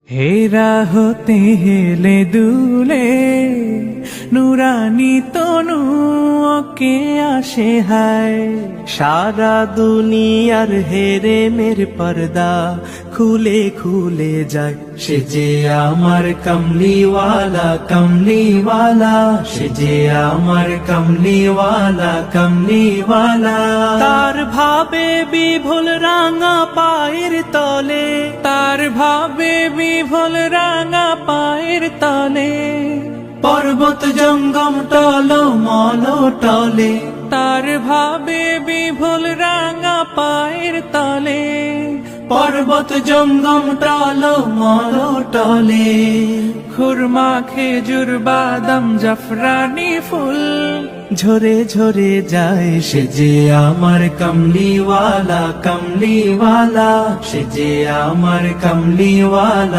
হেরা হতে হেলে দুলে নুরানি তনু ওকে আসে হায়। সারা দুনিয়ার হেরে মের পর্দা খুলে খুলে যায়। সে যে আমার কমলিওয়ালা কমলিওয়ালা, সে যে আমার কমলিওয়ালা কমলিওয়ালা। তার ভাবে বিভোল রাঙা পায়ের তলে, তার ভাবে বিভোল রাঙা পায়ের তলে। পর্বত জঙ্গম টল মল টলে, তার ভাবে বিভোল রাঙা পায়ের তলে। পর্বত জঙ্গম টল মল টলে। খুরমা খেজুর বাদাম জাফরানি ফুল ঝরে ঝরে যায়। সে যে আমার কমলিওয়ালা কমলিওয়ালা, সে যে আমার কমলিওয়ালা।